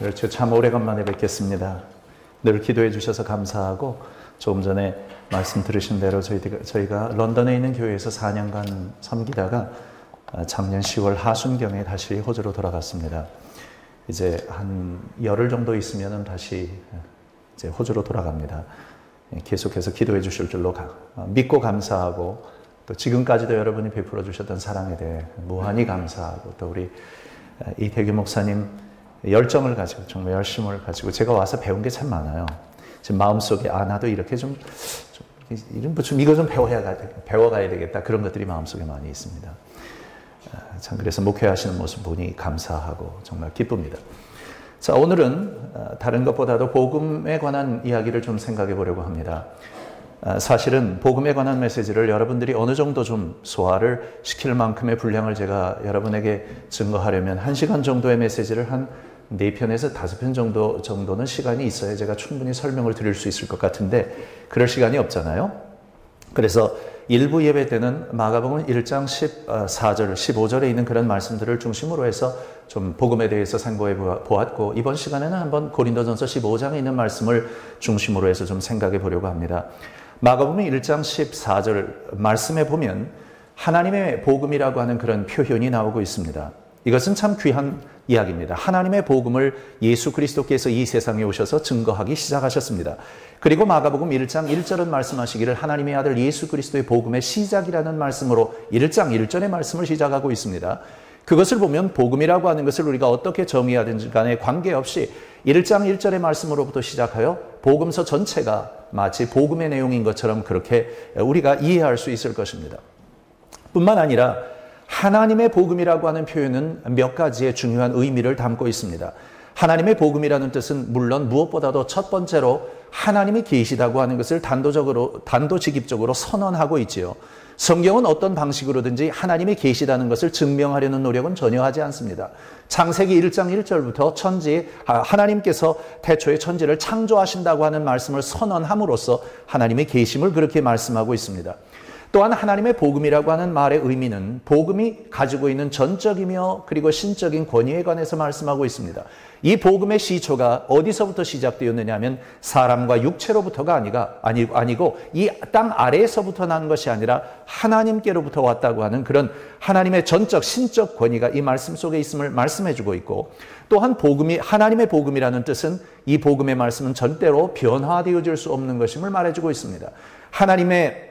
그렇죠. 참 오래간만에 뵙겠습니다. 늘 기도해 주셔서 감사하고 조금 전에 말씀 들으신 대로 저희가 런던에 있는 교회에서 4년간 섬기다가 작년 10월 하순경에 다시 호주로 돌아갔습니다. 이제 한 열흘 정도 있으면 다시 이제 호주로 돌아갑니다. 계속해서 기도해 주실 줄로 믿고 감사하고 또 지금까지도 여러분이 베풀어 주셨던 사랑에 대해 무한히 감사하고 또 우리 이태규 목사님 열정을 가지고 정말 열심을 가지고 제가 와서 배운 게 참 많아요. 지금 마음속에 나도 이렇게 좀 이거 좀 배워가야 되겠다 그런 것들이 마음속에 많이 있습니다. 참 그래서 목회하시는 모습 보니 감사하고 정말 기쁩니다. 자, 오늘은 다른 것보다도 복음에 관한 이야기를 좀 생각해 보려고 합니다. 사실은 복음에 관한 메시지를 여러분들이 어느 정도 좀 소화를 시킬 만큼의 분량을 제가 여러분에게 증거하려면 1시간 정도의 메시지를 한 4편에서 5편 정도는 시간이 있어야 제가 충분히 설명을 드릴 수 있을 것 같은데 그럴 시간이 없잖아요. 그래서 일부 예배 때는 마가복음 1장 14절, 15절에 있는 그런 말씀들을 중심으로 해서 좀 복음에 대해서 상고해 보았고 이번 시간에는 한번 고린도전서 15장에 있는 말씀을 중심으로 해서 좀 생각해 보려고 합니다. 마가복음 1장 14절 말씀에 보면 하나님의 복음이라고 하는 그런 표현이 나오고 있습니다. 이것은 참 귀한 이야기입니다. 하나님의 복음을 예수 그리스도께서 이 세상에 오셔서 증거하기 시작하셨습니다. 그리고 마가복음 1장 1절은 말씀하시기를 하나님의 아들 예수 그리스도의 복음의 시작이라는 말씀으로 1장 1절의 말씀을 시작하고 있습니다. 그것을 보면 복음이라고 하는 것을 우리가 어떻게 정의해야 되는지 간에 관계없이 1장 1절의 말씀으로부터 시작하여 복음서 전체가 마치 복음의 내용인 것처럼 그렇게 우리가 이해할 수 있을 것입니다. 뿐만 아니라 하나님의 복음이라고 하는 표현은 몇 가지의 중요한 의미를 담고 있습니다. 하나님의 복음이라는 뜻은 물론 무엇보다도 첫 번째로 하나님이 계시다고 하는 것을 단도직입적으로 선언하고 있지요. 성경은 어떤 방식으로든지 하나님이 계시다는 것을 증명하려는 노력은 전혀 하지 않습니다. 창세기 1장 1절부터 하나님께서 태초에 천지를 창조하신다고 하는 말씀을 선언함으로써 하나님의 계심을 그렇게 말씀하고 있습니다. 또한 하나님의 복음이라고 하는 말의 의미는 복음이 가지고 있는 전적이며 그리고 신적인 권위에 관해서 말씀하고 있습니다. 이 복음의 시초가 어디서부터 시작되었느냐 하면 사람과 육체로부터가 아니고 이 땅 아래에서부터 난 것이 아니라 하나님께로부터 왔다고 하는 그런 하나님의 전적 신적 권위가 이 말씀 속에 있음을 말씀해주고 있고 또한 하나님의 복음이라는 뜻은 이 복음의 말씀은 절대로 변화되어질 수 없는 것임을 말해주고 있습니다. 하나님의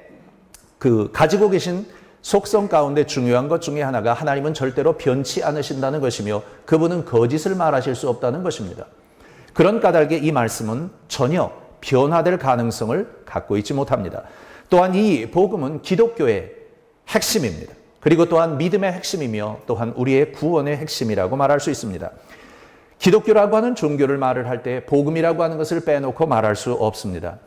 가지고 계신 속성 가운데 중요한 것 중에 하나가 하나님은 절대로 변치 않으신다는 것이며 그분은 거짓을 말하실 수 없다는 것입니다. 그런 까닭에 이 말씀은 전혀 변화될 가능성을 갖고 있지 못합니다. 또한 이 복음은 기독교의 핵심입니다. 그리고 또한 믿음의 핵심이며 또한 우리의 구원의 핵심이라고 말할 수 있습니다. 기독교라고 하는 종교를 말을 할 때 복음이라고 하는 것을 빼놓고 말할 수 없습니다.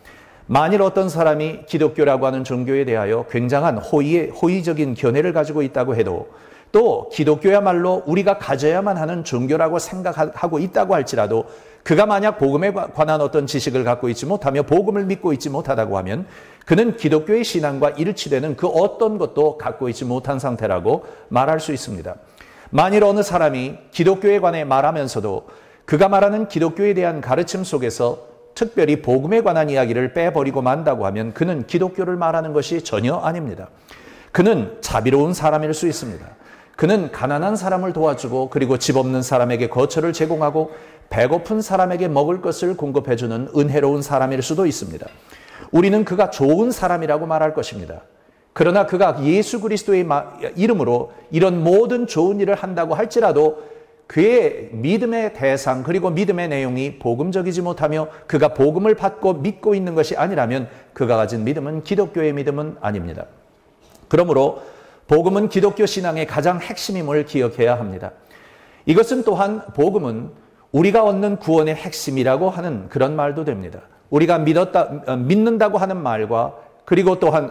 만일 어떤 사람이 기독교라고 하는 종교에 대하여 굉장한 호의적인 견해를 가지고 있다고 해도 또 기독교야말로 우리가 가져야만 하는 종교라고 생각하고 있다고 할지라도 그가 만약 복음에 관한 어떤 지식을 갖고 있지 못하며 복음을 믿고 있지 못하다고 하면 그는 기독교의 신앙과 일치되는 그 어떤 것도 갖고 있지 못한 상태라고 말할 수 있습니다. 만일 어느 사람이 기독교에 관해 말하면서도 그가 말하는 기독교에 대한 가르침 속에서 특별히 복음에 관한 이야기를 빼버리고 만다고 하면 그는 기독교를 말하는 것이 전혀 아닙니다. 그는 자비로운 사람일 수 있습니다. 그는 가난한 사람을 도와주고 그리고 집 없는 사람에게 거처를 제공하고 배고픈 사람에게 먹을 것을 공급해주는 은혜로운 사람일 수도 있습니다. 우리는 그가 좋은 사람이라고 말할 것입니다. 그러나 그가 예수 그리스도의 이름으로 이런 모든 좋은 일을 한다고 할지라도 그의 믿음의 대상 그리고 믿음의 내용이 복음적이지 못하며 그가 복음을 받고 믿고 있는 것이 아니라면 그가 가진 믿음은 기독교의 믿음은 아닙니다. 그러므로 복음은 기독교 신앙의 가장 핵심임을 기억해야 합니다. 이것은 또한 복음은 우리가 얻는 구원의 핵심이라고 하는 그런 말도 됩니다. 우리가 믿는다고 하는 말과 그리고 또한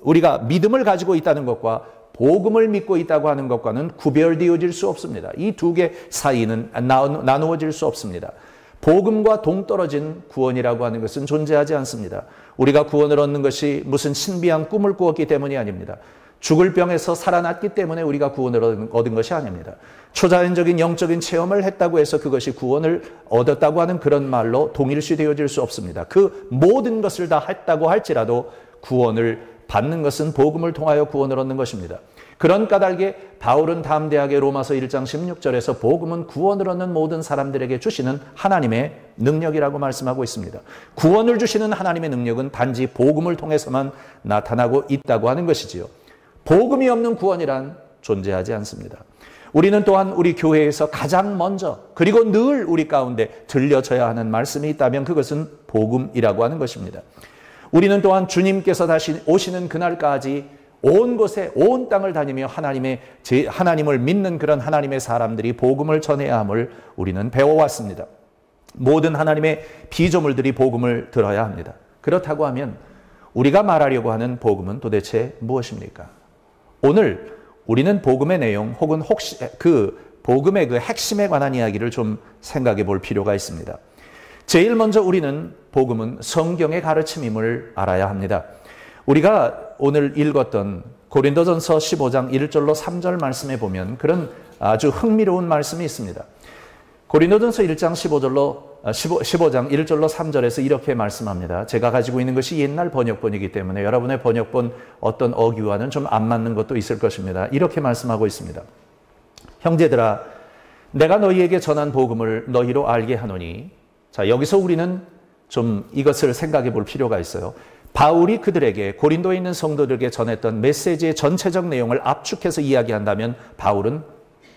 우리가 믿음을 가지고 있다는 것과 복음을 믿고 있다고 하는 것과는 구별되어질 수 없습니다. 이 두 개 사이는 나누어질 수 없습니다. 복음과 동떨어진 구원이라고 하는 것은 존재하지 않습니다. 우리가 구원을 얻는 것이 무슨 신비한 꿈을 꾸었기 때문이 아닙니다. 죽을 병에서 살아났기 때문에 우리가 구원을 얻은 것이 아닙니다. 초자연적인 영적인 체험을 했다고 해서 그것이 구원을 얻었다고 하는 그런 말로 동일시 되어질 수 없습니다. 그 모든 것을 다 했다고 할지라도 구원을 받는 것은 복음을 통하여 구원을 얻는 것입니다. 그런 까닭에 바울은 담대하게 로마서 1장 16절에서 복음은 구원을 얻는 모든 사람들에게 주시는 하나님의 능력이라고 말씀하고 있습니다. 구원을 주시는 하나님의 능력은 단지 복음을 통해서만 나타나고 있다고 하는 것이지요. 복음이 없는 구원이란 존재하지 않습니다. 우리는 또한 우리 교회에서 가장 먼저 그리고 늘 우리 가운데 들려져야 하는 말씀이 있다면 그것은 복음이라고 하는 것입니다. 우리는 또한 주님께서 다시 오시는 그날까지 온 곳에 온 땅을 다니며 하나님을 믿는 그런 하나님의 사람들이 복음을 전해야 함을 우리는 배워왔습니다. 모든 하나님의 피조물들이 복음을 들어야 합니다. 그렇다고 하면 우리가 말하려고 하는 복음은 도대체 무엇입니까? 오늘 우리는 복음의 내용 혹은 혹시 그 복음의 그 핵심에 관한 이야기를 좀 생각해 볼 필요가 있습니다. 제일 먼저 우리는 복음은 성경의 가르침임을 알아야 합니다. 우리가 오늘 읽었던 고린도전서 15장 1절로 3절 말씀에 보면 그런 아주 흥미로운 말씀이 있습니다. 고린도전서 1장 15장 1절로 3절에서 이렇게 말씀합니다. 제가 가지고 있는 것이 옛날 번역본이기 때문에 여러분의 번역본 어떤 어귀와는 좀 안 맞는 것도 있을 것입니다. 이렇게 말씀하고 있습니다. 형제들아, 내가 너희에게 전한 복음을 너희로 알게 하노니. 자, 여기서 우리는 좀 이것을 생각해 볼 필요가 있어요. 바울이 그들에게 고린도에 있는 성도들에게 전했던 메시지의 전체적 내용을 압축해서 이야기한다면 바울은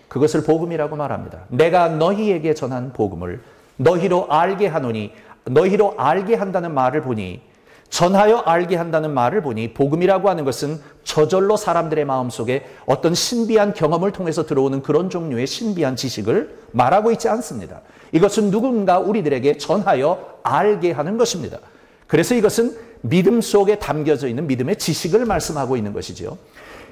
그것을 복음이라고 말합니다. 내가 너희에게 전한 복음을 너희로 알게 하노니, 너희로 알게 한다는 말을 보니, 전하여 알게 한다는 말을 보니 복음이라고 하는 것은 저절로 사람들의 마음속에 어떤 신비한 경험을 통해서 들어오는 그런 종류의 신비한 지식을 말하고 있지 않습니다. 이것은 누군가 우리들에게 전하여 알게 하는 것입니다. 그래서 이것은 믿음 속에 담겨져 있는 믿음의 지식을 말씀하고 있는 것이죠.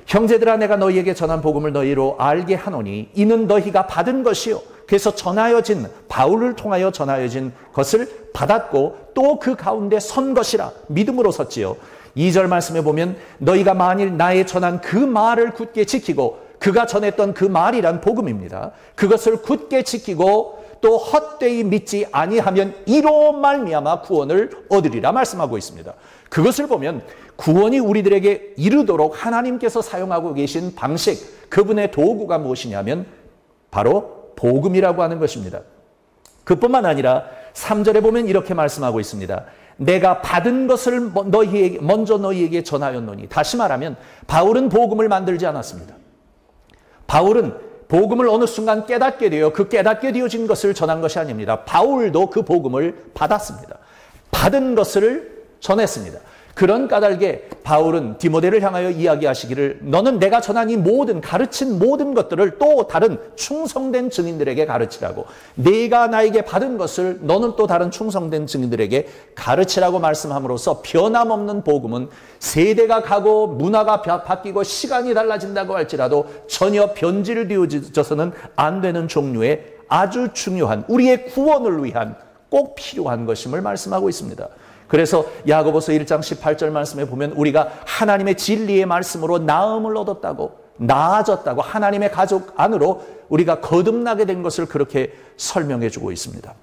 형제들아, 내가 너희에게 전한 복음을 너희로 알게 하노니 이는 너희가 받은 것이요. 그래서 전하여진, 바울을 통하여 전하여진 것을 받았고 또 그 가운데 선 것이라 믿음으로 섰지요. 2절 말씀에 보면 너희가 만일 나의 전한 그 말을 굳게 지키고, 그가 전했던 그 말이란 복음입니다. 그것을 굳게 지키고 또 헛되이 믿지 아니하면 이로 말미암아 구원을 얻으리라 말씀하고 있습니다. 그것을 보면 구원이 우리들에게 이르도록 하나님께서 사용하고 계신 방식, 그분의 도구가 무엇이냐면 바로 복음이라고 하는 것입니다. 그뿐만 아니라 3절에 보면 이렇게 말씀하고 있습니다. 내가 받은 것을 먼저 너희에게 전하였노니. 다시 말하면 바울은 복음을 만들지 않았습니다. 바울은 복음을 어느 순간 깨닫게 되어 그 깨닫게 되어진 것을 전한 것이 아닙니다. 바울도 그 복음을 받았습니다. 받은 것을 전했습니다. 그런 까닭에 바울은 디모데를 향하여 이야기하시기를 너는 내가 전한 이 모든 가르친 모든 것들을 또 다른 충성된 증인들에게 가르치라고, 네가 나에게 받은 것을 너는 또 다른 충성된 증인들에게 가르치라고 말씀함으로써 변함없는 복음은 세대가 가고 문화가 바뀌고 시간이 달라진다고 할지라도 전혀 변질되어져서는 안 되는 종류의 아주 중요한 우리의 구원을 위한 꼭 필요한 것임을 말씀하고 있습니다. 그래서 야고보서 1장 18절 말씀에 보면 우리가 하나님의 진리의 말씀으로 나음을 얻었다고, 나아졌다고, 하나님의 가족 안으로 우리가 거듭나게 된 것을 그렇게 설명해 주고 있습니다.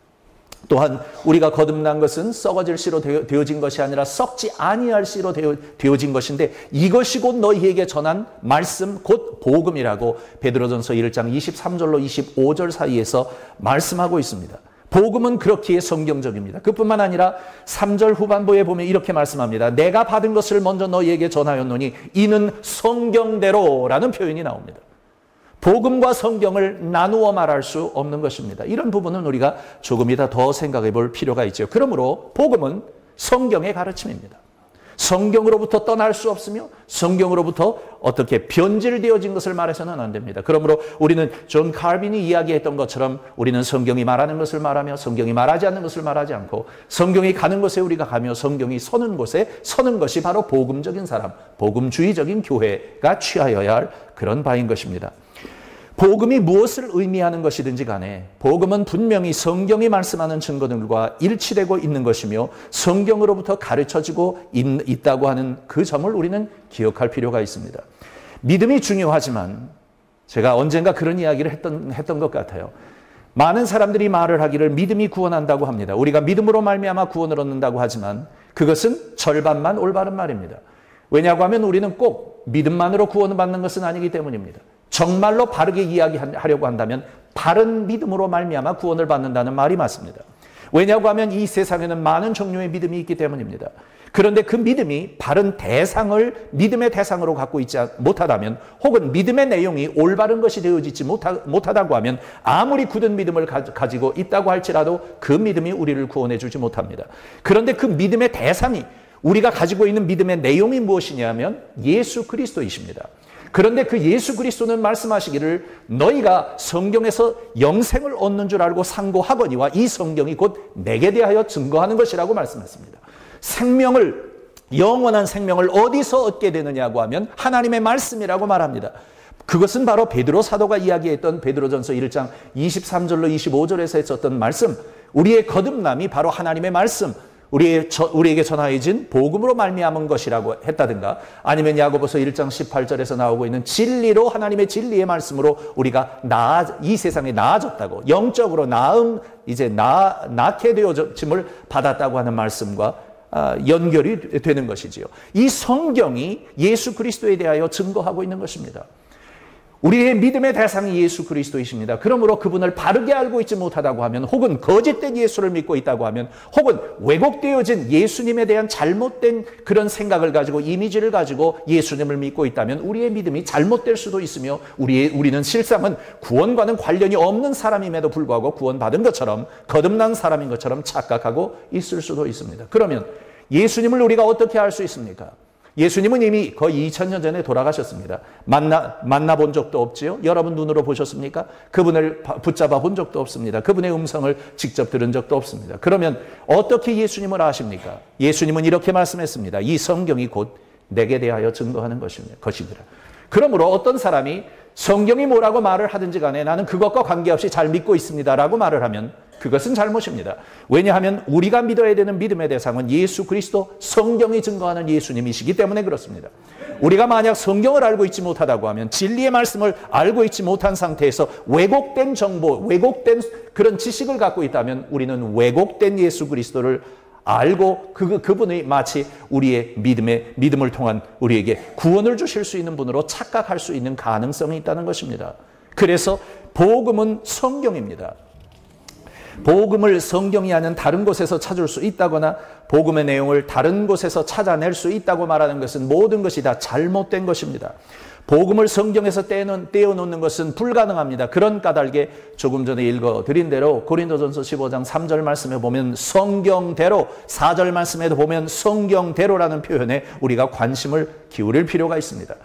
또한 우리가 거듭난 것은 썩어질 씨로 되어진 것이 아니라 썩지 아니할 씨로 되어진 것인데 이것이 곧 너희에게 전한 말씀 곧 복음이라고 베드로전서 1장 23절로 25절 사이에서 말씀하고 있습니다. 복음은 그렇기에 성경적입니다. 그뿐만 아니라 3절 후반부에 보면 이렇게 말씀합니다. 내가 받은 것을 먼저 너희에게 전하였노니 이는 성경대로라는 표현이 나옵니다. 복음과 성경을 나누어 말할 수 없는 것입니다. 이런 부분은 우리가 조금이다 더 생각해 볼 필요가 있죠. 그러므로 복음은 성경의 가르침입니다. 성경으로부터 떠날 수 없으며 성경으로부터 어떻게 변질되어진 것을 말해서는 안 됩니다. 그러므로 우리는 존 칼빈이 이야기했던 것처럼 우리는 성경이 말하는 것을 말하며 성경이 말하지 않는 것을 말하지 않고 성경이 가는 곳에 우리가 가며 성경이 서는 곳에 서는 것이 바로 복음적인 사람, 복음주의적인 교회가 취하여야 할 그런 바인 것입니다. 복음이 무엇을 의미하는 것이든지 간에 복음은 분명히 성경이 말씀하는 증거들과 일치되고 있는 것이며 성경으로부터 가르쳐지고 있다고 하는 그 점을 우리는 기억할 필요가 있습니다. 믿음이 중요하지만 제가 언젠가 그런 이야기를 했던 것 같아요. 많은 사람들이 말을 하기를 믿음이 구원한다고 합니다. 우리가 믿음으로 말미암아 구원을 얻는다고 하지만 그것은 절반만 올바른 말입니다. 왜냐고 하면 우리는 꼭 믿음만으로 구원을 받는 것은 아니기 때문입니다. 정말로 바르게 이야기하려고 한다면 바른 믿음으로 말미암아 구원을 받는다는 말이 맞습니다. 왜냐고 하면 이 세상에는 많은 종류의 믿음이 있기 때문입니다. 그런데 그 믿음이 바른 대상을 믿음의 대상으로 갖고 있지 못하다면, 혹은 믿음의 내용이 올바른 것이 되어지지 못하다고 하면 아무리 굳은 믿음을 가지고 있다고 할지라도 그 믿음이 우리를 구원해 주지 못합니다. 그런데 그 믿음의 대상이, 우리가 가지고 있는 믿음의 내용이 무엇이냐면 예수 그리스도이십니다. 그런데 그 예수 그리스도는 말씀하시기를 너희가 성경에서 영생을 얻는 줄 알고 상고하거니와 이 성경이 곧 내게 대하여 증거하는 것이라고 말씀했습니다. 생명을, 영원한 생명을 어디서 얻게 되느냐고 하면 하나님의 말씀이라고 말합니다. 그것은 바로 베드로 사도가 이야기했던 베드로전서 1장 23절로 25절에서 했었던 말씀, 우리의 거듭남이 바로 하나님의 말씀, 우리에게 전하여진 복음으로 말미암은 것이라고 했다든가, 아니면 야고보서 1장 18절에서 나오고 있는 진리로, 하나님의 진리의 말씀으로 우리가 이 세상에 나아졌다고, 영적으로 낫게 되어짐을 받았다고 하는 말씀과 연결이 되는 것이지요. 이 성경이 예수 그리스도에 대하여 증거하고 있는 것입니다. 우리의 믿음의 대상이 예수 그리스도이십니다. 그러므로 그분을 바르게 알고 있지 못하다고 하면, 혹은 거짓된 예수를 믿고 있다고 하면, 혹은 왜곡되어진 예수님에 대한 잘못된 그런 생각을 가지고, 이미지를 가지고 예수님을 믿고 있다면 우리의 믿음이 잘못될 수도 있으며, 우리는 실상은 구원과는 관련이 없는 사람임에도 불구하고 구원받은 것처럼, 거듭난 사람인 것처럼 착각하고 있을 수도 있습니다. 그러면 예수님을 우리가 어떻게 알 수 있습니까? 예수님은 이미 거의 2000년 전에 돌아가셨습니다. 만나본 적도 없지요. 여러분 눈으로 보셨습니까? 그분을 붙잡아 본 적도 없습니다. 그분의 음성을 직접 들은 적도 없습니다. 그러면 어떻게 예수님을 아십니까? 예수님은 이렇게 말씀했습니다. 이 성경이 곧 내게 대하여 증거하는 것이니라. 그러므로 어떤 사람이 성경이 뭐라고 말을 하든지 간에 나는 그것과 관계없이 잘 믿고 있습니다라고 말을 하면 그것은 잘못입니다. 왜냐하면 우리가 믿어야 되는 믿음의 대상은 예수 그리스도, 성경이 증거하는 예수님이시기 때문에 그렇습니다. 우리가 만약 성경을 알고 있지 못하다고 하면, 진리의 말씀을 알고 있지 못한 상태에서 왜곡된 정보, 왜곡된 그런 지식을 갖고 있다면 우리는 왜곡된 예수 그리스도를 알고 그분이 마치 우리의 믿음을 통한 우리에게 구원을 주실 수 있는 분으로 착각할 수 있는 가능성이 있다는 것입니다. 그래서 복음은 성경입니다. 복음을 성경이 아닌 다른 곳에서 찾을 수 있다거나 복음의 내용을 다른 곳에서 찾아낼 수 있다고 말하는 것은 모든 것이 다 잘못된 것입니다. 복음을 성경에서 떼어놓는 것은 불가능합니다. 그런 까닭에 조금 전에 읽어드린 대로 고린도전서 15장 3절 말씀에 보면 성경대로, 4절 말씀에도 보면 성경대로라는 표현에 우리가 관심을 기울일 필요가 있습니다.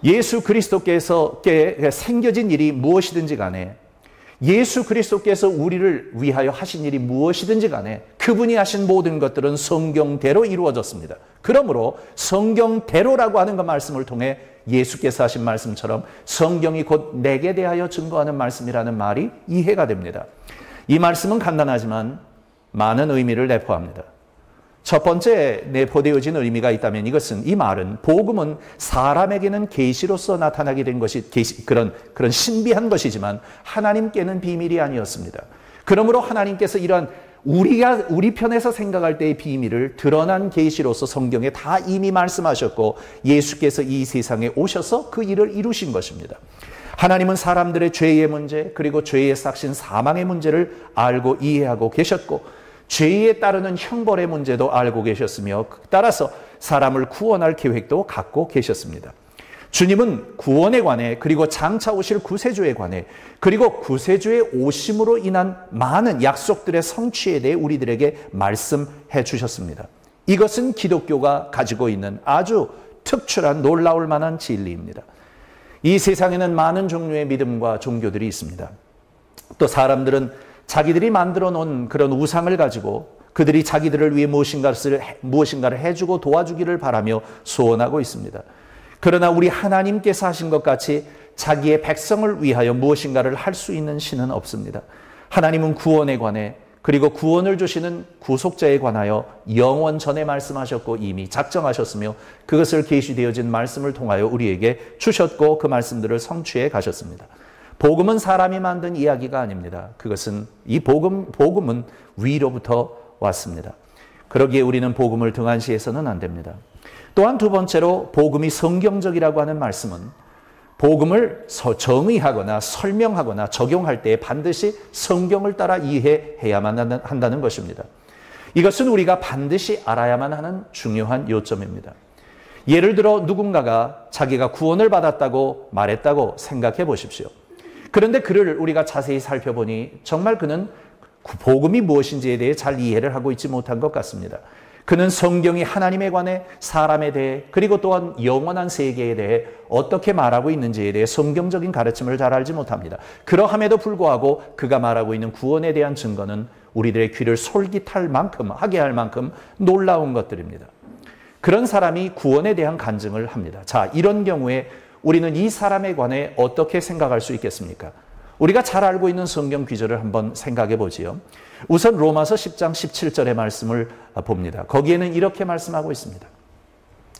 예수 그리스도께서 생겨진 일이 무엇이든지 간에, 예수 그리스도께서 우리를 위하여 하신 일이 무엇이든지 간에 그분이 하신 모든 것들은 성경대로 이루어졌습니다. 그러므로 성경대로라고 하는 그 말씀을 통해 예수께서 하신 말씀처럼 성경이 곧 내게 대하여 증거하는 말씀이라는 말이 이해가 됩니다. 이 말씀은 간단하지만 많은 의미를 내포합니다. 첫 번째 내포되어진 의미가 있다면 이것은, 이 말은 복음은 사람에게는 계시로서 나타나게 된 것이 그런 신비한 것이지만 하나님께는 비밀이 아니었습니다. 그러므로 하나님께서 이러한 우리 편에서 생각할 때의 비밀을 드러난 계시로서 성경에 다 이미 말씀하셨고, 예수께서 이 세상에 오셔서 그 일을 이루신 것입니다. 하나님은 사람들의 죄의 문제, 그리고 죄에 싹신 사망의 문제를 알고 이해하고 계셨고, 죄에 따르는 형벌의 문제도 알고 계셨으며, 따라서 사람을 구원할 계획도 갖고 계셨습니다. 주님은 구원에 관해, 그리고 장차 오실 구세주에 관해, 그리고 구세주의 오심으로 인한 많은 약속들의 성취에 대해 우리들에게 말씀해 주셨습니다. 이것은 기독교가 가지고 있는 아주 특출한, 놀라울 만한 진리입니다. 이 세상에는 많은 종류의 믿음과 종교들이 있습니다. 또 사람들은 자기들이 만들어 놓은 그런 우상을 가지고 그들이 자기들을 위해 무엇인가를 해주고 도와주기를 바라며 소원하고 있습니다. 그러나 우리 하나님께서 하신 것 같이 자기의 백성을 위하여 무엇인가를 할 수 있는 신은 없습니다. 하나님은 구원에 관해, 그리고 구원을 주시는 구속자에 관하여 영원 전에 말씀하셨고 이미 작정하셨으며 그것을 계시되어진 말씀을 통하여 우리에게 주셨고 그 말씀들을 성취해 가셨습니다. 복음은 사람이 만든 이야기가 아닙니다. 그것은 이 복음은 위로부터 왔습니다. 그러기에 우리는 복음을 등한시해서는 안 됩니다. 또한 두 번째로 복음이 성경적이라고 하는 말씀은 복음을 정의하거나 설명하거나 적용할 때 반드시 성경을 따라 이해해야만 한다는 것입니다. 이것은 우리가 반드시 알아야만 하는 중요한 요점입니다. 예를 들어 누군가가 자기가 구원을 받았다고 말했다고 생각해 보십시오. 그런데 그를 우리가 자세히 살펴보니 정말 그는 복음이 무엇인지에 대해 잘 이해를 하고 있지 못한 것 같습니다. 그는 성경이 하나님에 관해 사람에 대해 그리고 또한 영원한 세계에 대해 어떻게 말하고 있는지에 대해 성경적인 가르침을 잘 알지 못합니다. 그러함에도 불구하고 그가 말하고 있는 구원에 대한 증거는 우리들의 귀를 솔깃할 만큼 하게 할 만큼 놀라운 것들입니다. 그런 사람이 구원에 대한 간증을 합니다. 자, 이런 경우에 우리는 이 사람에 관해 어떻게 생각할 수 있겠습니까? 우리가 잘 알고 있는 성경 구절을 한번 생각해 보지요. 우선 로마서 10장 17절의 말씀을 봅니다. 거기에는 이렇게 말씀하고 있습니다.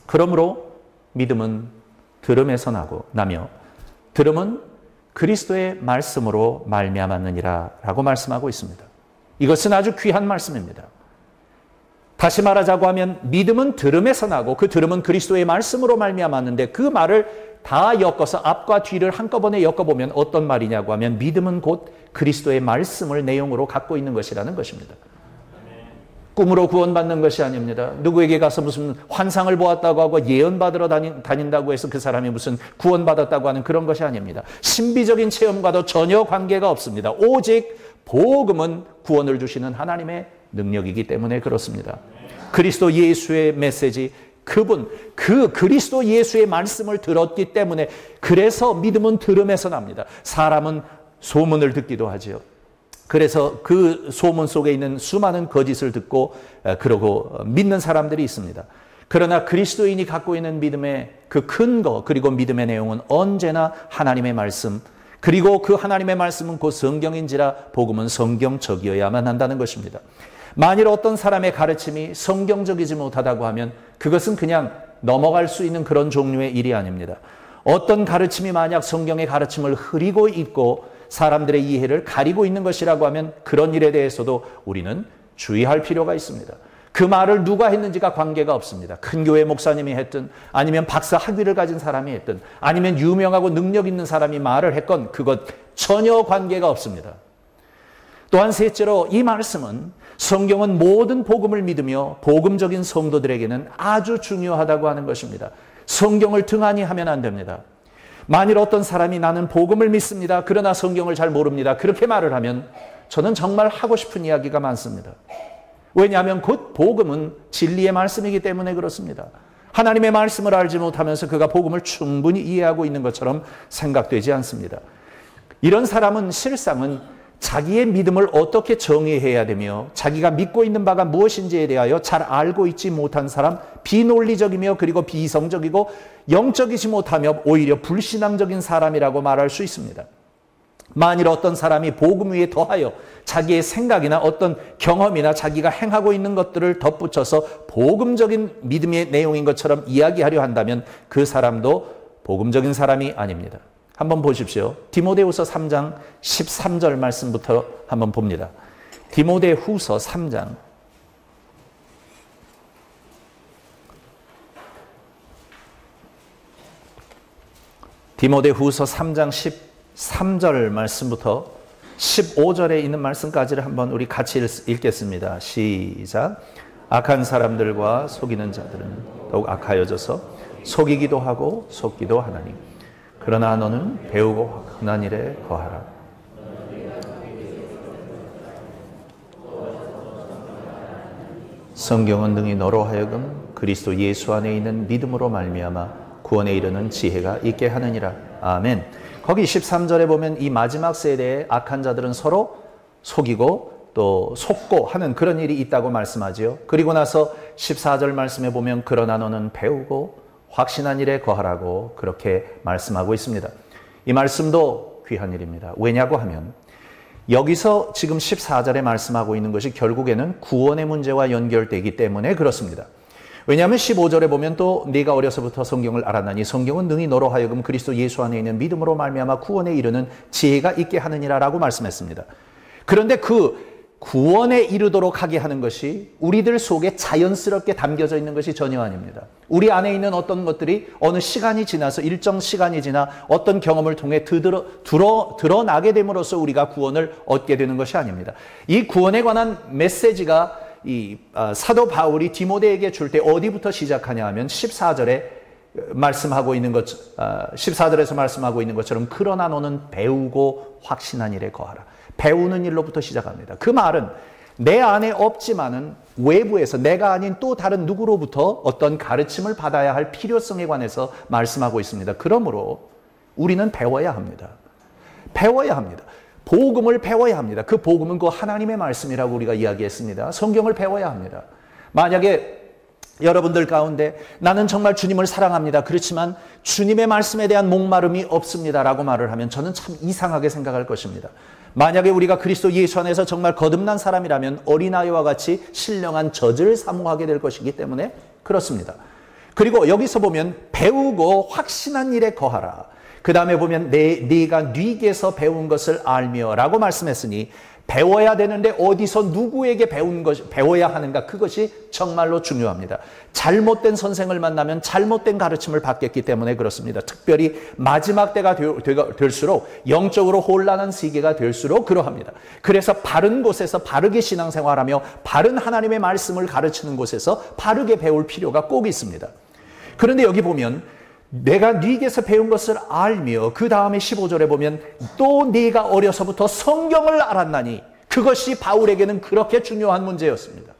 그러므로 믿음은 들음에서 나며 들음은 그리스도의 말씀으로 말미암았느니라 라고 말씀하고 있습니다. 이것은 아주 귀한 말씀입니다. 다시 말하자고 하면 믿음은 들음에서 나고 그 들음은 그리스도의 말씀으로 말미암았는데 그 말을 다 엮어서 앞과 뒤를 한꺼번에 엮어보면 어떤 말이냐고 하면 믿음은 곧 그리스도의 말씀을 내용으로 갖고 있는 것이라는 것입니다. 꿈으로 구원받는 것이 아닙니다. 누구에게 가서 무슨 환상을 보았다고 하고 예언받으러 다닌다고 해서 그 사람이 무슨 구원받았다고 하는 그런 것이 아닙니다. 신비적인 체험과도 전혀 관계가 없습니다. 오직 복음은 구원을 주시는 하나님의 능력이기 때문에 그렇습니다. 그리스도 예수의 메시지, 그 그리스도 예수의 말씀을 들었기 때문에 그래서 믿음은 들음에서 납니다. 사람은 소문을 듣기도 하죠. 그래서 그 소문 속에 있는 수많은 거짓을 듣고 그러고 믿는 사람들이 있습니다. 그러나 그리스도인이 갖고 있는 믿음의 그 근거 그리고 믿음의 내용은 언제나 하나님의 말씀 그리고 그 하나님의 말씀은 곧 성경인지라 복음은 성경적이어야만 한다는 것입니다. 만일 어떤 사람의 가르침이 성경적이지 못하다고 하면 그것은 그냥 넘어갈 수 있는 그런 종류의 일이 아닙니다. 어떤 가르침이 만약 성경의 가르침을 흐리고 있고 사람들의 이해를 가리고 있는 것이라고 하면 그런 일에 대해서도 우리는 주의할 필요가 있습니다. 그 말을 누가 했는지가 관계가 없습니다. 큰 교회 목사님이 했든 아니면 박사 학위를 가진 사람이 했든 아니면 유명하고 능력 있는 사람이 말을 했건 그것 전혀 관계가 없습니다. 또한 셋째로 이 말씀은 성경은 모든 복음을 믿으며 복음적인 성도들에게는 아주 중요하다고 하는 것입니다. 성경을 등한히 하면 안 됩니다. 만일 어떤 사람이 나는 복음을 믿습니다. 그러나 성경을 잘 모릅니다. 그렇게 말을 하면 저는 정말 하고 싶은 이야기가 많습니다. 왜냐하면 곧 복음은 진리의 말씀이기 때문에 그렇습니다. 하나님의 말씀을 알지 못하면서 그가 복음을 충분히 이해하고 있는 것처럼 생각되지 않습니다. 이런 사람은 실상은 자기의 믿음을 어떻게 정의해야 되며 자기가 믿고 있는 바가 무엇인지에 대하여 잘 알고 있지 못한 사람, 비논리적이며 그리고 비이성적이고 영적이지 못하며 오히려 불신앙적인 사람이라고 말할 수 있습니다. 만일 어떤 사람이 복음 위에 더하여 자기의 생각이나 어떤 경험이나 자기가 행하고 있는 것들을 덧붙여서 복음적인 믿음의 내용인 것처럼 이야기하려 한다면 그 사람도 복음적인 사람이 아닙니다. 한번 보십시오. 디모데후서 3장 13절 말씀부터 한번 봅니다. 디모데후서 3장 디모데후서 3장 13절 말씀부터 15절에 있는 말씀까지를 한번 우리 같이 읽겠습니다. 시작. 악한 사람들과 속이는 자들은 더욱 악하여져서 속이기도 하고 속기도 하나니 그러나 너는 배우고 흔한 일에 거하라. 성경은 능히 너로 하여금 그리스도 예수 안에 있는 믿음으로 말미암아 구원에 이르는 지혜가 있게 하느니라. 아멘. 거기 13절에 보면 이 마지막 세대의 악한 자들은 서로 속이고 또 속고 하는 그런 일이 있다고 말씀하지요. 그리고 나서 14절 말씀에 보면 그러나 너는 배우고 확신한 일에 거하라고 그렇게 말씀하고 있습니다. 이 말씀도 귀한 일입니다. 왜냐고 하면 여기서 지금 14절에 말씀하고 있는 것이 결국에는 구원의 문제와 연결되기 때문에 그렇습니다. 왜냐하면 15절에 보면 또 네가 어려서부터 성경을 알았나니 성경은 능히 너로 하여금 그리스도 예수 안에 있는 믿음으로 말미암아 구원에 이르는 지혜가 있게 하느니라 라고 말씀했습니다. 그런데 그 구원에 이르도록 하게 하는 것이 우리들 속에 자연스럽게 담겨져 있는 것이 전혀 아닙니다. 우리 안에 있는 어떤 것들이 어느 시간이 지나서 일정 시간이 지나 어떤 경험을 통해 드러나게 됨으로써 우리가 구원을 얻게 되는 것이 아닙니다. 이 구원에 관한 메시지가 사도 바울이 디모데에게 줄 때 어디부터 시작하냐 하면 14절에 말씀하고 있는 것, 14절에서 말씀하고 있는 것처럼 그러나 너는 배우고 확신한 일에 거하라. 배우는 일로부터 시작합니다. 그 말은 내 안에 없지만은 외부에서 내가 아닌 또 다른 누구로부터 어떤 가르침을 받아야 할 필요성에 관해서 말씀하고 있습니다. 그러므로 우리는 배워야 합니다. 배워야 합니다. 복음을 배워야 합니다. 그 복음은 그 하나님의 말씀이라고 우리가 이야기했습니다. 성경을 배워야 합니다. 만약에 여러분들 가운데 나는 정말 주님을 사랑합니다. 그렇지만 주님의 말씀에 대한 목마름이 없습니다라고 말을 하면 저는 참 이상하게 생각할 것입니다. 만약에 우리가 그리스도 예수 안에서 정말 거듭난 사람이라면 어린아이와 같이 신령한 젖을 사모하게 될 것이기 때문에 그렇습니다. 그리고 여기서 보면 배우고 확신한 일에 거하라. 그 다음에 보면 네가 네게서 배운 것을 알며 라고 말씀했으니 배워야 되는데 어디서 누구에게 배워야 하는가, 그것이 정말로 중요합니다. 잘못된 선생을 만나면 잘못된 가르침을 받겠기 때문에 그렇습니다. 특별히 마지막 때가 될수록 영적으로 혼란한 시기가 될수록 그러합니다. 그래서 바른 곳에서 바르게 신앙생활하며 바른 하나님의 말씀을 가르치는 곳에서 바르게 배울 필요가 꼭 있습니다. 그런데 여기 보면 내가 네게서 배운 것을 알며, 그 다음에 15절에 보면 또 네가 어려서부터 성경을 알았나니, 그것이 바울에게는 그렇게 중요한 문제였습니다.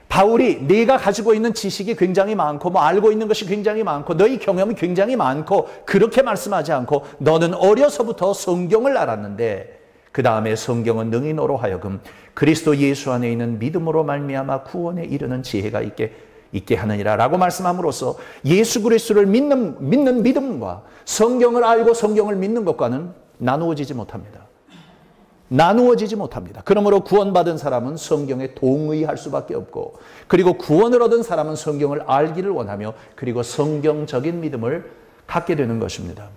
바울이 네가 가지고 있는 지식이 굉장히 많고 알고 있는 것이 굉장히 많고 너희 경험이 굉장히 많고 그렇게 말씀하지 않고 너는 어려서부터 성경을 알았는데 그 다음에 성경은 능히 너로 하여금 그리스도 예수 안에 있는 믿음으로 말미암아 구원에 이르는 지혜가 있게 하느니라 라고 말씀함으로써 예수 그리스도를 믿는 믿음과 성경을 알고 성경을 믿는 것과는 나누어지지 못합니다. 나누어지지 못합니다. 그러므로 구원받은 사람은 성경에 동의할 수밖에 없고, 그리고 구원을 얻은 사람은 성경을 알기를 원하며 그리고 성경적인 믿음을 갖게 되는 것입니다.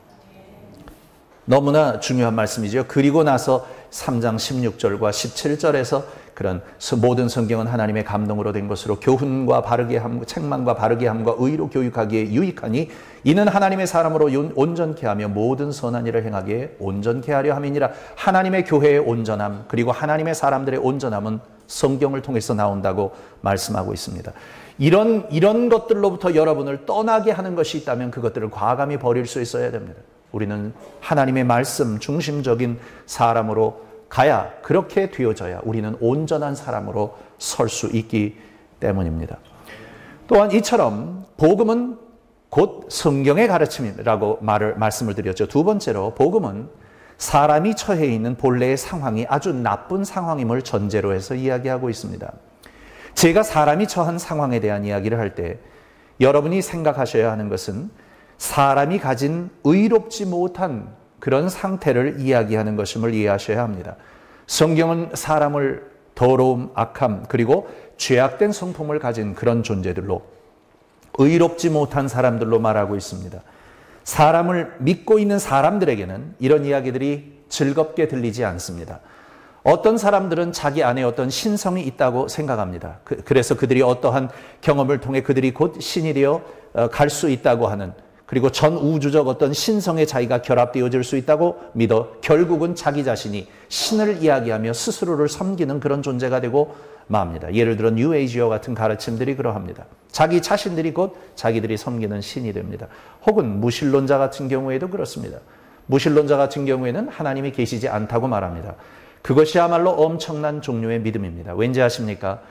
너무나 중요한 말씀이죠. 그리고 나서 3장 16절과 17절에서 그런 모든 성경은 하나님의 감동으로 된 것으로 교훈과 바르게 함과 책망과 바르게 함과 의로 교육하기에 유익하니 이는 하나님의 사람으로 온전케 하며 모든 선한 일을 행하기에 온전케 하려 함이니라. 하나님의 교회의 온전함 그리고 하나님의 사람들의 온전함은 성경을 통해서 나온다고 말씀하고 있습니다. 이런 것들로부터 여러분을 떠나게 하는 것이 있다면 그것들을 과감히 버릴 수 있어야 됩니다. 우리는 하나님의 말씀 중심적인 사람으로 가야, 그렇게 되어져야 우리는 온전한 사람으로 설 수 있기 때문입니다. 또한 이처럼 복음은 곧 성경의 가르침이라고 말씀을 드렸죠. 두 번째로 복음은 사람이 처해 있는 본래의 상황이 아주 나쁜 상황임을 전제로 해서 이야기하고 있습니다. 제가 사람이 처한 상황에 대한 이야기를 할 때 여러분이 생각하셔야 하는 것은 사람이 가진 의롭지 못한 그런 상태를 이야기하는 것임을 이해하셔야 합니다. 성경은 사람을 더러움, 악함, 그리고 죄악된 성품을 가진 그런 존재들로, 의롭지 못한 사람들로 말하고 있습니다. 사람을 믿고 있는 사람들에게는 이런 이야기들이 즐겁게 들리지 않습니다. 어떤 사람들은 자기 안에 어떤 신성이 있다고 생각합니다. 그래서 그들이 어떠한 경험을 통해 그들이 곧 신이 되어 갈 수 있다고 하는, 그리고 전 우주적 어떤 신성에 자기가 결합되어질 수 있다고 믿어 결국은 자기 자신이 신을 이야기하며 스스로를 섬기는 그런 존재가 되고 맙니다. 예를 들어 뉴에이지어 같은 가르침들이 그러합니다. 자기 자신들이 곧 자기들이 섬기는 신이 됩니다. 혹은 무신론자 같은 경우에도 그렇습니다. 무신론자 같은 경우에는 하나님이 계시지 않다고 말합니다. 그것이야말로 엄청난 종류의 믿음입니다. 왠지 아십니까?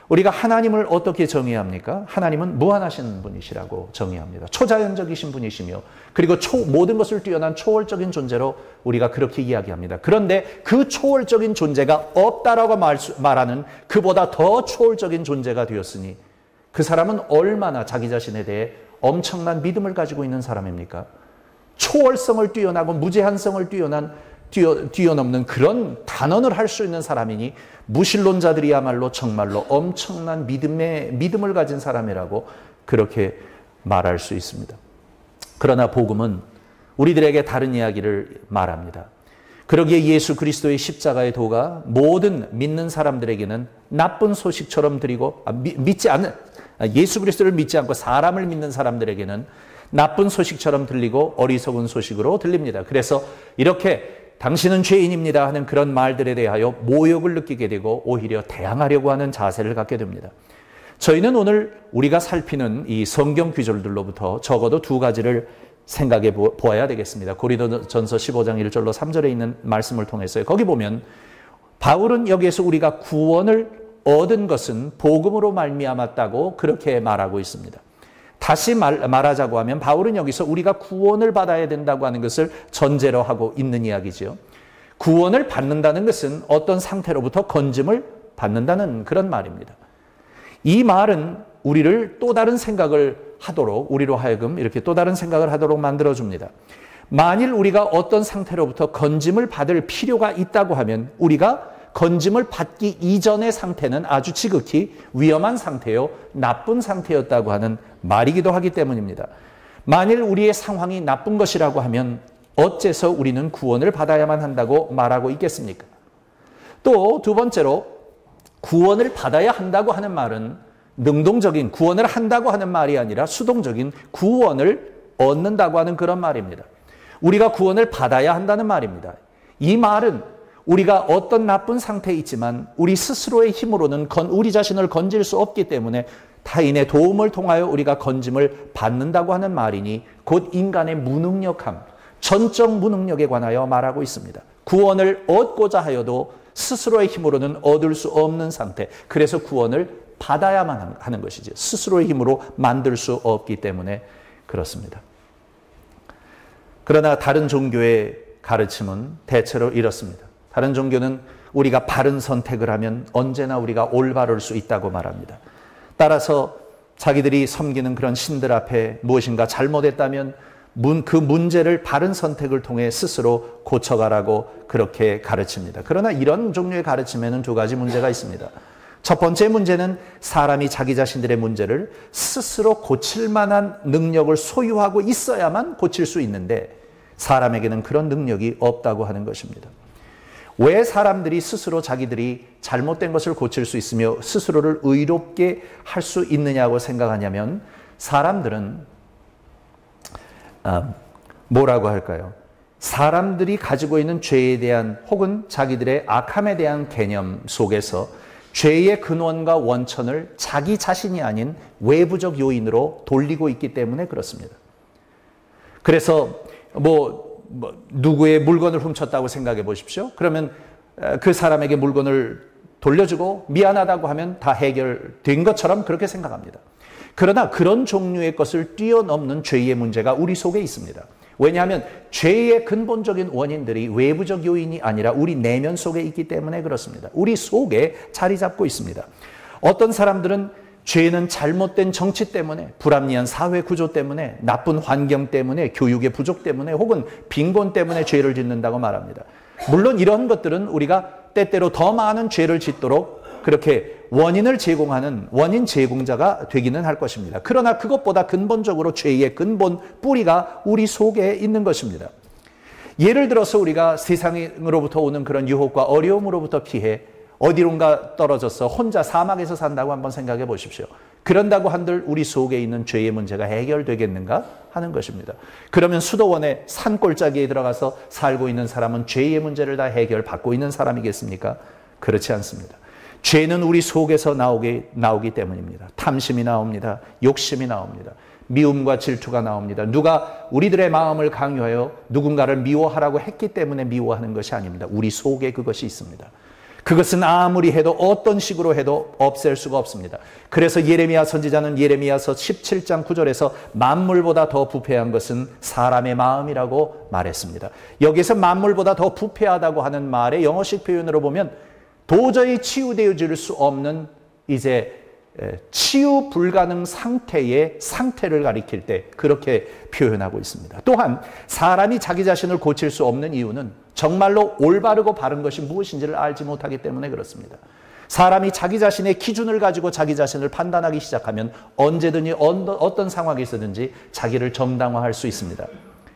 우리가 하나님을 어떻게 정의합니까? 하나님은 무한하신 분이시라고 정의합니다. 초자연적이신 분이시며 그리고 모든 것을 뛰어난 초월적인 존재로 우리가 그렇게 이야기합니다. 그런데 그 초월적인 존재가 없다라고 말하는 그보다 더 초월적인 존재가 되었으니 그 사람은 얼마나 자기 자신에 대해 엄청난 믿음을 가지고 있는 사람입니까? 초월성을 뛰어나고 무제한성을 뛰어난 뛰어넘는 그런 단언을 할 수 있는 사람이니 무신론자들이야말로 정말로 엄청난 믿음을 가진 사람이라고 그렇게 말할 수 있습니다. 그러나 복음은 우리들에게 다른 이야기를 말합니다. 그러기에 예수 그리스도의 십자가의 도가 모든 믿는 사람들에게는 나쁜 소식처럼 들리고 예수 그리스도를 믿지 않고 사람을 믿는 사람들에게는 나쁜 소식처럼 들리고 어리석은 소식으로 들립니다. 그래서 이렇게 당신은 죄인입니다 하는 그런 말들에 대하여 모욕을 느끼게 되고 오히려 대항하려고 하는 자세를 갖게 됩니다. 저희는 오늘 우리가 살피는 이 성경 구절들로부터 적어도 두 가지를 생각해 보아야 되겠습니다. 고린도전서 15장 1절로 3절에 있는 말씀을 통해서요. 거기 보면 바울은 여기에서 우리가 구원을 얻은 것은 복음으로 말미암았다고 그렇게 말하고 있습니다. 다시 말하자고 하면 바울은 여기서 우리가 구원을 받아야 된다고 하는 것을 전제로 하고 있는 이야기죠. 구원을 받는다는 것은 어떤 상태로부터 건짐을 받는다는 그런 말입니다. 이 말은 우리를 또 다른 생각을 하도록, 우리로 하여금 이렇게 또 다른 생각을 하도록 만들어줍니다. 만일 우리가 어떤 상태로부터 건짐을 받을 필요가 있다고 하면 우리가 건짐을 받기 이전의 상태는 아주 지극히 위험한 상태요, 나쁜 상태였다고 하는 말이기도 하기 때문입니다. 만일 우리의 상황이 나쁜 것이라고 하면 어째서 우리는 구원을 받아야만 한다고 말하고 있겠습니까? 또 두 번째로 구원을 받아야 한다고 하는 말은 능동적인 구원을 한다고 하는 말이 아니라 수동적인 구원을 얻는다고 하는 그런 말입니다. 우리가 구원을 받아야 한다는 말입니다. 이 말은 우리가 어떤 나쁜 상태에 있지만 우리 스스로의 힘으로는 우리 자신을 건질 수 없기 때문에 타인의 도움을 통하여 우리가 건짐을 받는다고 하는 말이니 곧 인간의 무능력함, 전적 무능력에 관하여 말하고 있습니다. 구원을 얻고자 하여도 스스로의 힘으로는 얻을 수 없는 상태, 그래서 구원을 받아야만 하는 것이죠. 스스로의 힘으로 만들 수 없기 때문에 그렇습니다. 그러나 다른 종교의 가르침은 대체로 이렇습니다. 다른 종교는 우리가 바른 선택을 하면 언제나 우리가 올바를 수 있다고 말합니다. 따라서 자기들이 섬기는 그런 신들 앞에 무엇인가 잘못했다면 그 문제를 바른 선택을 통해 스스로 고쳐가라고 그렇게 가르칩니다. 그러나 이런 종류의 가르침에는 두 가지 문제가 있습니다. 첫 번째 문제는 사람이 자기 자신들의 문제를 스스로 고칠 만한 능력을 소유하고 있어야만 고칠 수 있는데 사람에게는 그런 능력이 없다고 하는 것입니다. 왜 사람들이 스스로 자기들이 잘못된 것을 고칠 수 있으며 스스로를 의롭게 할 수 있느냐고 생각하냐면 사람들은 뭐라고 할까요? 사람들이 가지고 있는 죄에 대한 혹은 자기들의 악함에 대한 개념 속에서 죄의 근원과 원천을 자기 자신이 아닌 외부적 요인으로 돌리고 있기 때문에 그렇습니다. 그래서 누구의 물건을 훔쳤다고 생각해 보십시오. 그러면 그 사람에게 물건을 돌려주고 미안하다고 하면 다 해결된 것처럼 그렇게 생각합니다. 그러나 그런 종류의 것을 뛰어넘는 죄의 문제가 우리 속에 있습니다. 왜냐하면 죄의 근본적인 원인들이 외부적 요인이 아니라 우리 내면 속에 있기 때문에 그렇습니다. 우리 속에 자리 잡고 있습니다. 어떤 사람들은 죄는 잘못된 정치 때문에, 불합리한 사회 구조 때문에, 나쁜 환경 때문에, 교육의 부족 때문에 혹은 빈곤 때문에 죄를 짓는다고 말합니다. 물론 이런 것들은 우리가 때때로 더 많은 죄를 짓도록 그렇게 원인을 제공하는 원인 제공자가 되기는 할 것입니다. 그러나 그것보다 근본적으로 죄의 근본 뿌리가 우리 속에 있는 것입니다. 예를 들어서 우리가 세상으로부터 오는 그런 유혹과 어려움으로부터 피해 어디론가 떨어져서 혼자 사막에서 산다고 한번 생각해 보십시오. 그런다고 한들 우리 속에 있는 죄의 문제가 해결되겠는가 하는 것입니다. 그러면 수도원의 산골짜기에 들어가서 살고 있는 사람은 죄의 문제를 다 해결받고 있는 사람이겠습니까? 그렇지 않습니다. 죄는 우리 속에서 나오기 때문입니다. 탐심이 나옵니다. 욕심이 나옵니다. 미움과 질투가 나옵니다. 누가 우리들의 마음을 강요하여 누군가를 미워하라고 했기 때문에 미워하는 것이 아닙니다. 우리 속에 그것이 있습니다. 그것은 아무리 해도 어떤 식으로 해도 없앨 수가 없습니다. 그래서 예레미야 선지자는 예레미야서 17장 9절에서 만물보다 더 부패한 것은 사람의 마음이라고 말했습니다. 여기서 만물보다 더 부패하다고 하는 말의 영어식 표현으로 보면 도저히 치유되어질 수 없는 이제 치유 불가능 상태의 상태를 가리킬 때 그렇게 표현하고 있습니다. 또한 사람이 자기 자신을 고칠 수 없는 이유는 정말로 올바르고 바른 것이 무엇인지를 알지 못하기 때문에 그렇습니다. 사람이 자기 자신의 기준을 가지고 자기 자신을 판단하기 시작하면 언제든지 어떤 상황에서든지 자기를 정당화할 수 있습니다.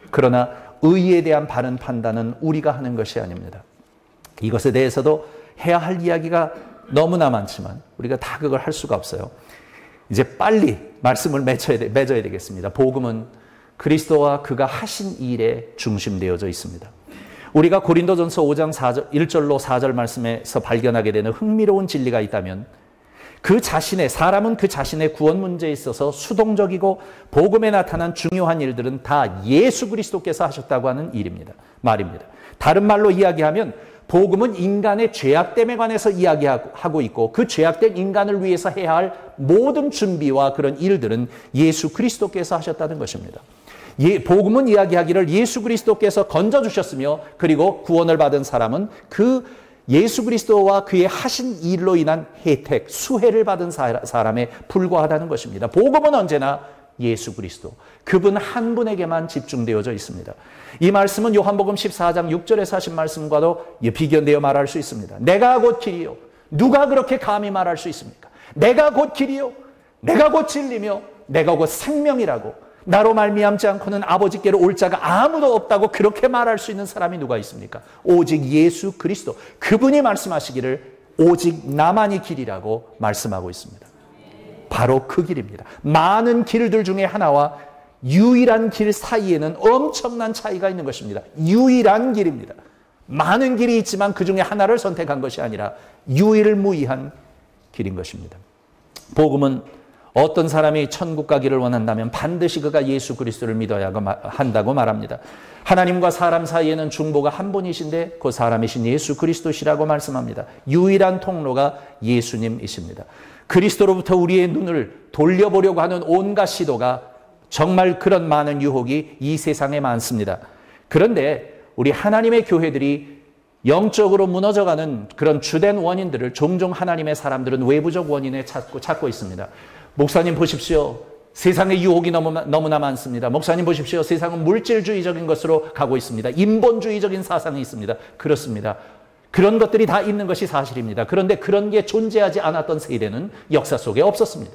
그러나 의에 대한 바른 판단은 우리가 하는 것이 아닙니다. 이것에 대해서도 해야 할 이야기가 너무나 많지만 우리가 다 그걸 할 수가 없어요. 이제 빨리 말씀을 맺어야 되겠습니다. 복음은 그리스도와 그가 하신 일에 중심되어져 있습니다. 우리가 고린도전서 5장 1절로 4절 말씀에서 발견하게 되는 흥미로운 진리가 있다면 사람은 그 자신의 구원 문제에 있어서 수동적이고 복음에 나타난 중요한 일들은 다 예수 그리스도께서 하셨다고 하는 말입니다. 다른 말로 이야기하면 복음은 인간의 죄악됨에 관해서 이야기하고 있고 그 죄악된 인간을 위해서 해야 할 모든 준비와 그런 일들은 예수 그리스도께서 하셨다는 것입니다. 복음은 이야기하기를 예수 그리스도께서 건져주셨으며 그리고 구원을 받은 사람은 그 예수 그리스도와 그의 하신 일로 인한 혜택, 수혜를 받은 사람에 불과하다는 것입니다. 복음은 언제나 예수 그리스도, 그분 한 분에게만 집중되어져 있습니다. 이 말씀은 요한복음 14장 6절에서 하신 말씀과도 비견되어 말할 수 있습니다. 내가 곧 길이요. 누가 그렇게 감히 말할 수 있습니까? 내가 곧 길이요. 내가 곧 진리며 내가 곧 생명이라고 나로 말미암지 않고는 아버지께로 올 자가 아무도 없다고 그렇게 말할 수 있는 사람이 누가 있습니까? 오직 예수 그리스도. 그분이 말씀하시기를 오직 나만이 길이라고 말씀하고 있습니다. 바로 그 길입니다. 많은 길들 중에 하나와 유일한 길 사이에는 엄청난 차이가 있는 것입니다. 유일한 길입니다. 많은 길이 있지만 그 중에 하나를 선택한 것이 아니라 유일무이한 길인 것입니다. 복음은 어떤 사람이 천국 가기를 원한다면 반드시 그가 예수 그리스도를 믿어야 한다고 말합니다. 하나님과 사람 사이에는 중보가 한 분이신데 그 사람이신 예수 그리스도시라고 말씀합니다. 유일한 통로가 예수님이십니다. 그리스도로부터 우리의 눈을 돌려보려고 하는 온갖 시도가 정말 그런 많은 유혹이 이 세상에 많습니다. 그런데 우리 하나님의 교회들이 영적으로 무너져가는 그런 주된 원인들을 종종 하나님의 사람들은 외부적 원인에 찾고 있습니다. 목사님 보십시오. 세상의 유혹이 너무나 많습니다. 목사님 보십시오. 세상은 물질주의적인 것으로 가고 있습니다. 인본주의적인 사상이 있습니다. 그렇습니다. 그런 것들이 다 있는 것이 사실입니다. 그런데 그런 게 존재하지 않았던 세대는 역사 속에 없었습니다.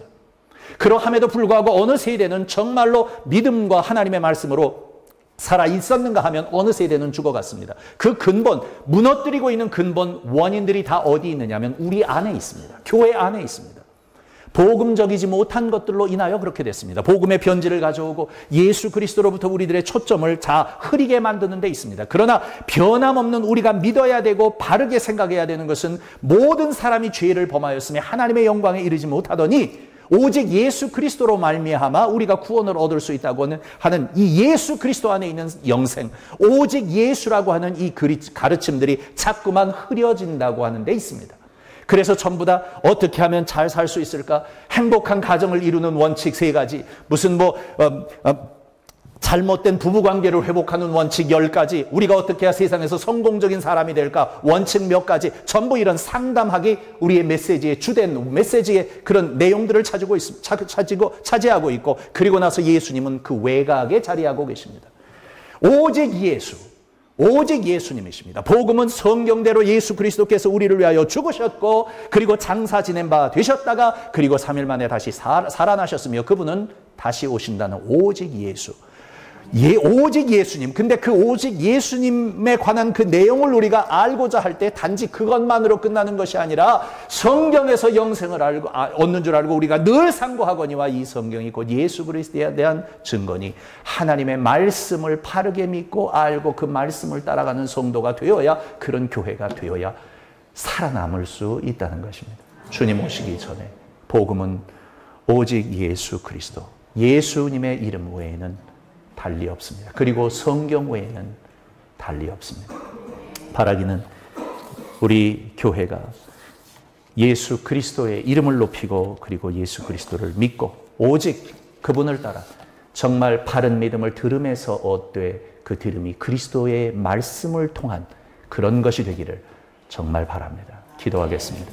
그러함에도 불구하고 어느 세대는 정말로 믿음과 하나님의 말씀으로 살아 있었는가 하면 어느 세대는 죽어갔습니다. 그 근본, 무너뜨리고 있는 근본 원인들이 다 어디 있느냐 하면 우리 안에 있습니다. 교회 안에 있습니다. 복음적이지 못한 것들로 인하여 그렇게 됐습니다. 복음의 편지를 가져오고 예수 그리스도로부터 우리들의 초점을 흐리게 만드는 데 있습니다. 그러나 변함없는 우리가 믿어야 되고 바르게 생각해야 되는 것은 모든 사람이 죄를 범하였으며 하나님의 영광에 이르지 못하더니 오직 예수 그리스도로 말미암아 우리가 구원을 얻을 수 있다고 하는 이 예수 그리스도 안에 있는 영생, 오직 예수라고 하는 이 가르침들이 자꾸만 흐려진다고 하는 데 있습니다. 그래서 전부 다 어떻게 하면 잘 살 수 있을까? 행복한 가정을 이루는 원칙 3가지, 무슨 잘못된 부부관계를 회복하는 원칙 10가지, 우리가 어떻게 해야 세상에서 성공적인 사람이 될까? 원칙 몇 가지, 전부 이런 상담하기 우리의 메시지의 주된 메시지의 그런 내용들을 차지하고 있고, 그리고 나서 예수님은 그 외곽에 자리하고 계십니다. 오직 예수님이십니다. 복음은 성경대로 예수 그리스도께서 우리를 위하여 죽으셨고 그리고 장사 지낸 바 되셨다가 그리고 3일 만에 다시 살아나셨으며 그분은 다시 오신다는 오직 예수. 오직 예수님. 근데 그 오직 예수님에 관한 그 내용을 우리가 알고자 할 때 단지 그것만으로 끝나는 것이 아니라 성경에서 영생을 얻는 줄 알고 우리가 늘 상고하거니와 이 성경이 곧 예수 그리스도에 대한 증거니 하나님의 말씀을 바르게 믿고 알고 그 말씀을 따라가는 성도가 되어야, 그런 교회가 되어야 살아남을 수 있다는 것입니다. 주님 오시기 전에 복음은 오직 예수 그리스도, 예수님의 이름 외에는 달리 없습니다. 그리고 성경 외에는 달리 없습니다. 바라기는 우리 교회가 예수 그리스도의 이름을 높이고 그리고 예수 그리스도를 믿고 오직 그분을 따라 정말 바른 믿음을 들음에서 얻되 그 들음이 그리스도의 말씀을 통한 그런 것이 되기를 정말 바랍니다. 기도하겠습니다.